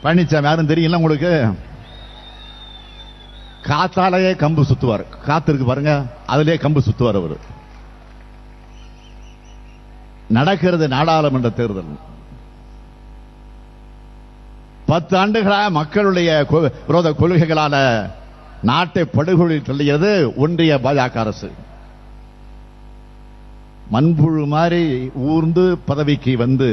பழனிசாமி யாரும் தெரியல உங்களுக்கு? காத்தாலேயே கம்பு சுத்துவார். காத்து இருக்கு பாருங்க, அதுலயே கம்பு சுத்துவார் அவரு. நடக்கிறது நாடாளுமன்ற தேர்தல். 10 ஆண்டுகளாக மக்களுடைய விரோத கொள்கைகளால நாட்டை படுகொலில் தள்ளியது ஒன்றிய பாஜக அரசு. மண்புழு மாதிரி ஊர்ந்து பதவிக்கு வந்து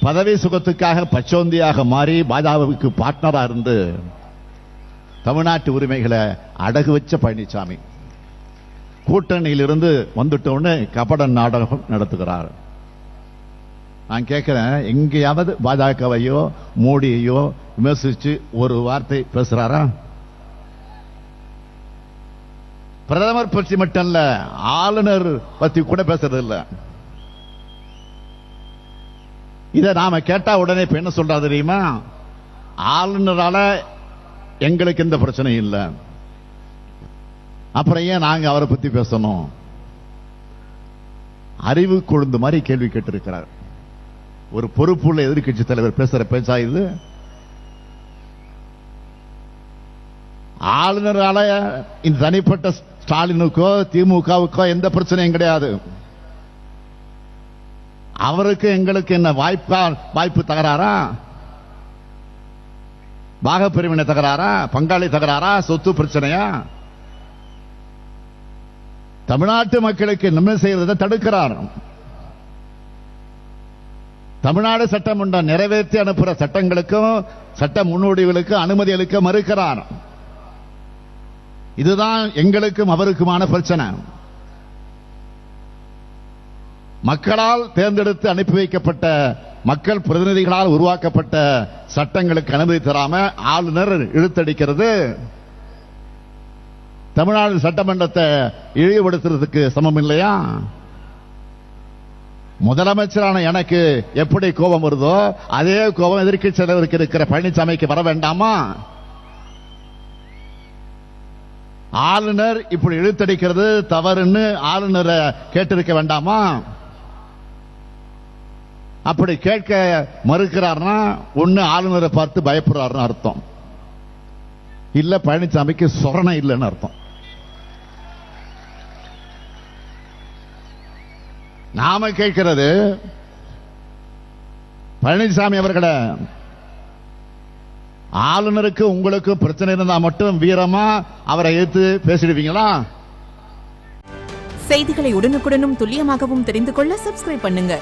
பதவி சுகத்துக்காக பச்சோந்தியாக மாறி பாஜகவுக்கு பார்ட்னரா இருந்து தமிழ்நாட்டு உரிமைகளை அடகு வச்ச பழனிசாமி கூட்டணியிலிருந்து வந்துட்டோன்னு கபட நாடகம் நடத்துகிறார். நான் கேட்கிறேன், எங்கேயாவது பாஜகவையோ மோடியையோ விமர்சிச்சு ஒரு வார்த்தை பேசுறாரா? பிரதமர் பற்றி மட்டும் இல்ல, ஆளுநர் பத்தி கூட பேசுறது இல்ல. இதை நாம கேட்டா உடனே இப்ப என்ன சொல்றா தெரியுமா? ஆளுநரால எங்களுக்கு எந்த பிரச்சனையும் இல்லை, அப்புறம் ஏன் நாங்க அவரை பத்தி பேசணும்? அறிவு கொழுந்து மாதிரி கேள்வி கேட்டிருக்கிறார். ஒரு பொறுப்புள்ள எதிர்க்கட்சி தலைவர் பேசுற பேச்சா இது? ஆளுநரால இந்த தனிப்பட்ட ஸ்டாலினுக்கோ திமுகவுக்கோ எந்த பிரச்சனையும் கிடையாது. அவருக்கு எங்களுக்கு என்ன வாய்ப்பு தகராறா? பாகப்பிரிவினை தகராறா? பங்காளி தகராறா? சொத்து பிரச்சனையா? தமிழ்நாட்டு மக்களுக்கு நன்மை செய்வதை தடுக்கிறார். தமிழ்நாடு சட்டமன்றம் நிறைவேற்றி அனுப்புற சட்டங்களுக்கும் சட்ட முன்னோடிகளுக்கும் அனுமதி அளிக்க மறுக்கிறார். இதுதான் எங்களுக்கும் அவருக்குமான பிரச்சனை. மக்களால் தேர்ந்தெடுத்து அனுப்பி வைக்கப்பட்ட மக்கள் பிரதிநிதிகளால் உருவாக்கப்பட்ட சட்டங்களுக்கு அனுமதி தராம ஆளுநர் இழுத்தடிக்கிறது தமிழ்நாடு சட்டமன்றத்தை இழிவுபடுத்துறதுக்கு சமம் இல்லையா? முதலமைச்சரான எனக்கு எப்படி கோபம் வருதோ அதே கோபம் எதிர்க்கட்சி தலைவருக்கு இருக்கிற பழனிசாமிக்கு வர வேண்டாமா? ஆளுநர் இப்படி இழுத்தடிக்கிறது தவறுன்னு ஆளுநரை கேட்டிருக்க வேண்டாமா? அப்படி கேட்க மறுக்கிறார்னா ஒண்ணு ஆளுநரை பார்த்து பயப்படுறாருன்னு அர்த்தம், இல்ல பழனிசாமிக்கு சொரணை இல்லைன்னு அர்த்தம். நாம கேட்கிறது, பழனிசாமி அவர்களே, ஆளுநருக்கு உங்களுக்கு பிரச்சனை இருந்தா மட்டும் வீரமா அவரை எதிர்த்து பேசிடுவீங்களா? செய்திகளை உடனுக்குடனும் துல்லியமாகவும் தெரிந்து கொள்ள சப்ஸ்கிரைப் பண்ணுங்க.